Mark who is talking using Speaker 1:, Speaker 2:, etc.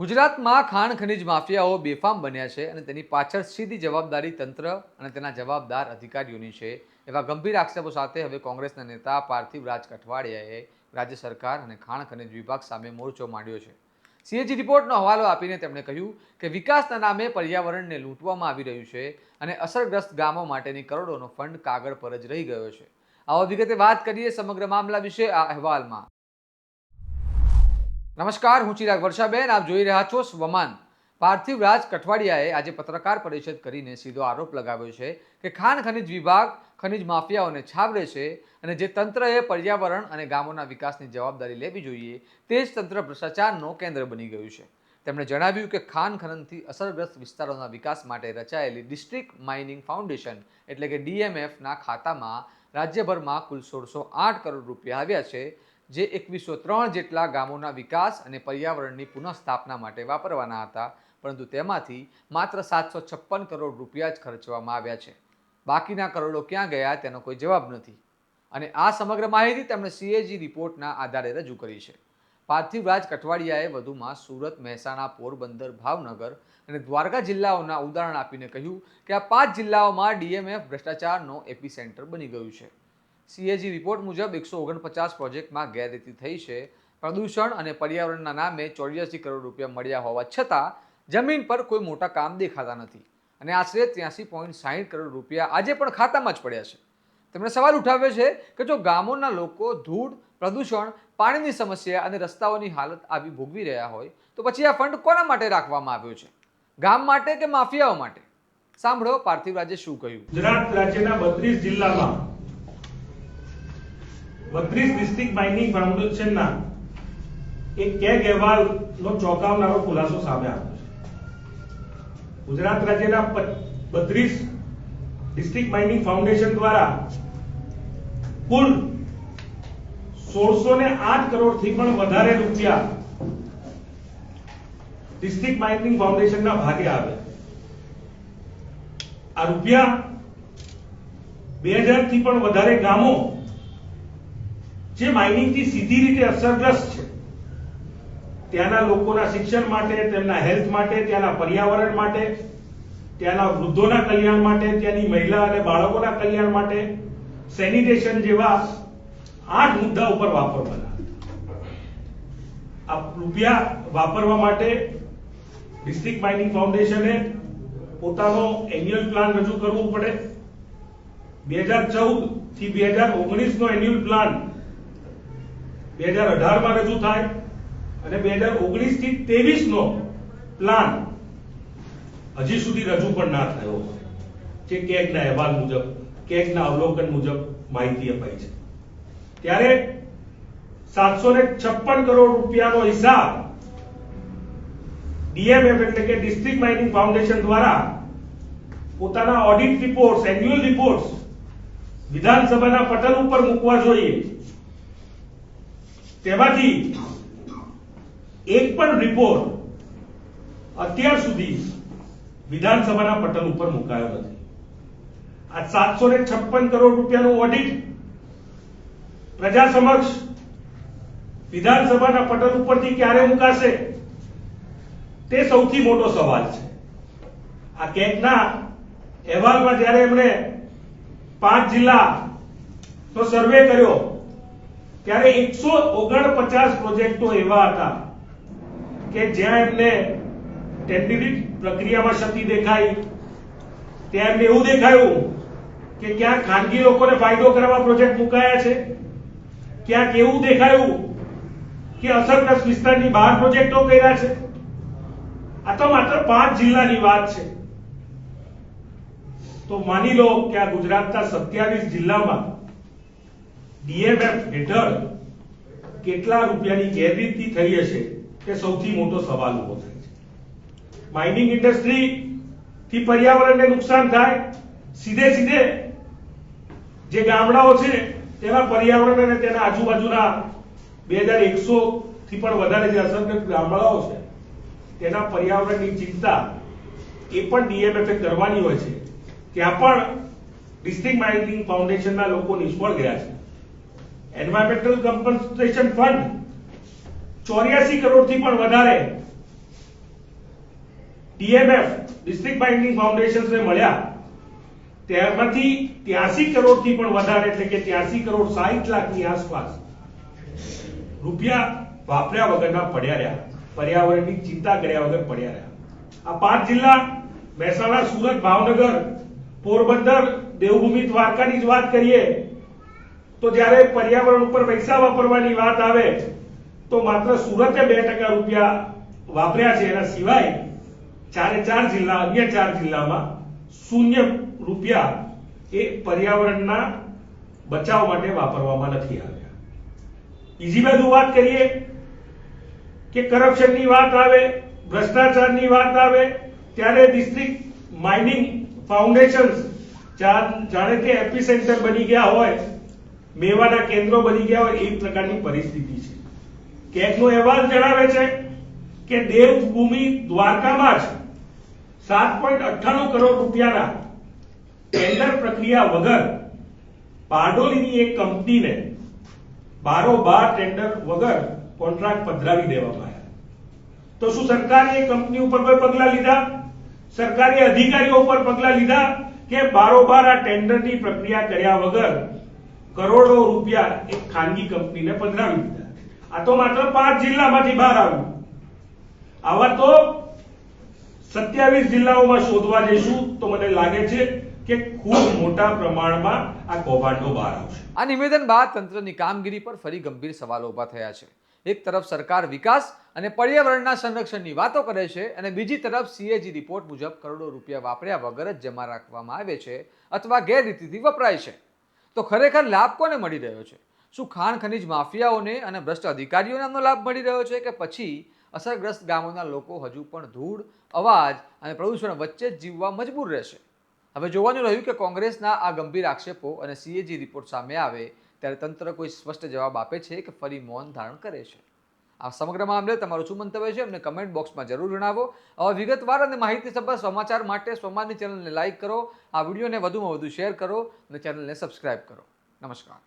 Speaker 1: ગુજરાતમાં ખાણ ખનીજ માફિયાઓ બેફામ બન્યા છે અને તેની પાછળ સીધી જવાબદારી તંત્ર અને તેના જવાબદાર અધિકારીઓની છે એવા ગંભીર આક્ષેપો સાથે હવે કોંગ્રેસના નેતા પાર્થિવ રાજ કઠવાડિયાએ રાજ્ય સરકાર અને ખાણ ખનીજ વિભાગ સામે મોરચો માંડ્યો છે। સીએજી રિપોર્ટનો હવાલો આપીને તેમણે કહ્યું કે વિકાસના નામે પર્યાવરણને લૂંટવામાં આવી રહ્યું છે અને અસરગ્રસ્ત ગામો માટેની કરોડોનો ફંડ કાગળ પર જ રહી ગયો છે। આવો વિગતે વાત કરીએ સમગ્ર મામલા વિશે આ અહેવાલમાં। નમસ્કાર, હું ચિરાગ વર્ષાબેન, આપ જોઈ રહ્યા છો સ્વમાન। પાર્થિવ રાજ કઠવાડિયાએ આજે પત્રકાર પરિષદ કરીને સીધો આરોપ લગાવ્યો છે કે ખાણ ખનીજ વિભાગ ખનીજ માફિયાઓને છાવરે છે અને જે તંત્રએ પર્યાવરણ અને ગામોના વિકાસની જવાબદારી લેવી જોઈએ તે જ તંત્ર ભ્રષ્ટાચારનો કેન્દ્ર બની ગયું છે। તેમણે જણાવ્યું કે ખાણ ખનનથી અસરગ્રસ્ત વિસ્તારોના વિકાસ માટે રચાયેલી ડિસ્ટ્રિક્ટ માઇનિંગ ફાઉન્ડેશન એટલે કે ડીએમએફના ખાતામાં રાજ્યભરમાં કુલ 1608 કરોડ રૂપિયા આવ્યા છે, જે 2103 જેટલા ગામોના વિકાસ અને પર્યાવરણની પુનઃસ્થાપના માટે વાપરવાના હતા, પરંતુ તેમાંથી માત્ર 756 કરોડ રૂપિયા જ ખર્ચવામાં આવ્યા છે। બાકીના કરોડો ક્યાં ગયા તેનો કોઈ જવાબ નથી અને આ સમગ્ર માહિતી તેમણે સીએજી રિપોર્ટના આધારે રજૂ કરી છે। પાર્થિવ રાજ કઠવાડિયાએ વધુમાં સુરત, મહેસાણા, પોરબંદર, ભાવનગર અને દ્વારકા જિલ્લાઓના ઉદાહરણ આપીને કહ્યું કે આ 5 જિલ્લાઓમાં ડીએમએફ ભ્રષ્ટાચારનો એપિસેન્ટર બની ગયું છે। સીએજી રિપોર્ટ મુજબ 149 પ્રોજેક્ટમાં ગેરરીતિ થઈ છે। પ્રદૂષણ અને પર્યાવરણના નામે 84 કરોડ રૂપિયા મળ્યા હોવા છતાં જમીન પર કોઈ મોટા કામ દેખાતા નથી અને આશરે 83.60 કરોડ રૂપિયા આજે પણ ખાતામાં જ પડ્યા છે। તેમણે સવાલ ઉઠાવ્યો છે કે જો ગામોના લોકો ધૂળ, પ્રદૂષણ, પાણીની સમસ્યા અને રસ્તાઓની હાલત આવી ભોગવી રહ્યા હોય તો પછી આ ફંડ કોના માટે રાખવામાં આવ્યો છે? ગામ માટે કે માફિયાઓ માટે? સાંભળો પાર્થિવ રાજે શું કહ્યું।
Speaker 2: ગુજરાત રાજ્યના 32 જિલ્લામાં 32 ડિસ્ટ્રિક્ટ માઇનિંગ ફાઉન્ડેશનના એક કેગ અહેવાલનો ચોંકાવનારો ખુલાસો સામે આવ્યો છે। ગુજરાત રાજ્યના 32 ડિસ્ટ્રિક્ટ માઇનિંગ ફાઉન્ડેશન દ્વારા કુલ 1608 કરોડથી પણ વધારે રૂપિયા ડિસ્ટ્રિક્ટ માઇનિંગ ફાઉન્ડેશનના ભાગે આવે। આ રૂપિયા 2000 થી પણ વધારે ગામો જે માઇનિંગથી સીધી રીતે અસરગ્રસ્ત છે ત્યાંના લોકોના શિક્ષણ માટે, તેમના હેલ્થ માટે, ત્યાંના પર્યાવરણ માટે, ત્યાંના વૃદ્ધોના કલ્યાણ માટે, ત્યાંની મહિલા અને બાળકોના કલ્યાણ માટે, સેનિટેશન જેવા 8 મુદ્દા ઉપર વાપરવાના। આ રૂપિયા વાપરવા માટે ડિસ્ટ્રિક્ટ માઇનિંગ ફાઉન્ડેશને પોતાનો એન્યુઅલ પ્લાન રજૂ કરવો પડે। 2014 થી 2019 નો એન્યુઅલ પ્લાન 2018 માં રજૂ થાય અને 2019 થી 23 નો પ્લાન હજી સુધી રજૂ પણ ના થયો જે કેગના અહેવાલ મુજબ, કેગના અવલોકન મુજબ માહિતી અપાઈ છે। ત્યારે 756 કરોડ રૂપિયાનો હિસાબ ડીએમએફ એટલે કે ડિસ્ટ્રિક્ટ માઇનિંગ ફાઉન્ડેશન દ્વારા પોતાના ઓડિટ રિપોર્ટ્સ, એન્યુઅલ રિપોર્ટ્સ વિધાનસભાના પટલ ઉપર મૂકવા જોઈએ, તેમાંથી એક પણ રિપોર્ટ અત્યાર સુધી વિધાનસભાના પટલ ઉપર મુકાયો નથી। આ 756 કરોડ રૂપિયાનું ઓડિટ પ્રજા સમક્ષ વિધાનસભાના પટલ ઉપરથી ક્યારે મુકાશે તે સૌથી મોટો સવાલ છે। આ કેગના અહેવાલમાં જ્યારે એમણે 5 જિલ્લાનો સર્વે કર્યો ત્યારે 149 પ્રોજેક્ટો એવા હતા કે જ્યાં એમને ટેન્ડરિંગ પ્રક્રિયામાં ક્ષતિ દેખાઈ, ત્યાં એમને એવું દેખાયું કે ક્યાંક ખાનગી લોકોને ફાયદો કરવા પ્રોજેક્ટ મુકાયા છે, ક્યાંક એવું દેખાયું કે અસરગ્રસ્ત વિસ્તારની બહાર પ્રોજેક્ટો કર્યા છે। આ તો માત્ર 5 જિલ્લાની વાત છે, તો માની લો કે આ ગુજરાતના 27 જિલ્લામાં ડીએમએફ હેઠળ કેટલા રૂપિયાની ગેરરીતિ થઈ હશે તે સૌથી મોટો સવાલ ઉભો થાય છે। માઇનિંગ ઇન્ડસ્ટ્રી થી પર્યાવરણને નુકસાન થાય, સીધે જે ગામડાઓ છે તેના પર્યાવરણ અને તેના આજુબાજુના 2100 થી પણ વધારે જે અસરગ્રસ્ત ગામડાઓ છે તેના પર્યાવરણની ચિંતા એ પણ ડીએમએફે કરવાની હોય છે, ત્યાં પણ ડિસ્ટ્રિક્ટ માઇનિંગ ફાઉન્ડેશનના લોકો નિષ્ફળ ગયા છે। એન્વાયરમેન્ટલ કમ્પન્સેશન ફંડ 84 કરોડથી પણ વધારે ડીએમએફ ડિસ્ટ્રિક્ટ માઇનિંગ ફાઉન્ડેશન્સને મળ્યા ત્યારમાંથી 83 કરોડથી પણ વધારે એટલે કે 83 કરોડ 60 લાખની આસપાસ રૂપિયા વાપર્યા વગરના પડ્યા રહ્યા, પર્યાવરણની ચિંતા કર્યા વગર પડ્યા રહ્યા. આ 5 જિલ્લા મહેસાણા, સુરત, ભાવનગર, પોરબંદર, દેવભૂમિ, દ્વારકાની જ વાત કરીએ તો જ્યારે પર્યાવરણ ઉપર પૈસા વાપરવાની વાત આવે તો માત્ર સુરતે 2% રૂપિયા વાપર્યા છે. એના સિવાય 4 જિલ્લા, અન્ય 4 જિલ્લામાં 0 રૂપિયા એ પર્યાવરણના બચાવ માટે વાપરવામાં નથી આવ્યા. બીજી બાજુ વાત કરીએ કે કરપ્શનની વાત આવે, ભ્રષ્ટાચારની વાત આવે ત્યારે ડિસ્ટ્રિક્ટ માઇનિંગ ફાઉન્ડેશન્સ જાણે કે એપી સેન્ટર બની ગયા હોય, મેવાના કેન્દ્રો બની ગયા હોય એ પ્રકારની પરિસ્થિતિ છે. કેગનો અહેવાલ જણાવે છે કે દેવભૂમિ દ્વારકામાં જ 7.98 કરોડ રૂપિયાના ટેન્ડર પ્રક્રિયા વગર બારડોલીની એક કંપનીને બારોબાર ટેન્ડર વગર કોન્ટ્રાક્ટ પધરાવી દેવામાં આવ્યા. તો શું સરકારે એ કંપની ઉપર કોઈ પગલા લીધા? સરકારી અધિકારીઓ ઉપર પગલા લીધા કે બારોબાર આ ટેન્ડરની પ્રક્રિયા કર્યા વગર કરોડો રૂપિયા એક ખાનગી કંપનીને પધરાવી દીધા? આ તો માત્ર 5 જિલ્લામાંથી બહાર આવ્યું. આવા તો 27 જિલ્લાઓમાં શોધવા જઈશું તો મને લાગે છે કે ખૂબ મોટા પ્રમાણમાં આ કૌભાંડો બહાર આવશે.
Speaker 1: આ નિવેદન બાદ તંત્રની કામગીરી પર ફરી ગંભીર સવાલો ઊભા થયા છે. એક તરફ સરકાર વિકાસ અને પર્યાવરણના સંરક્ષણની વાતો કરે છે અને બીજી તરફ સીએજી રિપોર્ટ મુજબ કરોડો રૂપિયા વાપર્યા વગર જ જમા રાખવામાં આવે છે અથવા ગેરરીતિથી વપરાય છે. તો ખરેખર લાભ કોને મળી રહ્યો છે? શું ખાણ ખનીજ માફિયાઓને અને ભ્રષ્ટ અધિકારીઓને આનો લાભ મળી રહ્યો છે કે પછી અસરગ્રસ્ત ગામોના લોકો હજુ પણ ધૂળ, અવાજ અને પ્રદૂષણ વચ્ચે જ જીવવા મજબૂર રહેશે? હવે જોવાનું રહ્યું કે કોંગ્રેસના આ ગંભીર આક્ષેપો અને સીએજી રિપોર્ટ સામે આવે ત્યારે તંત્ર કોઈ સ્પષ્ટ જવાબ આપે છે કે ફરી મૌન ધારણ કરે છે. આ સમગ્ર મામલે તમારું શું મંતવ્ય છે અમને કમેન્ટ બોક્સમાં જરૂર જણાવો. આવા વિગતવાર અને માહિતીસભર સમાચાર માટે સ્વમાનની ચેનલને લાઇક કરો, આ વિડીયોને વધુમાં વધુ શેર કરો અને ચેનલને સબસ્ક્રાઇબ કરો. નમસ્કાર.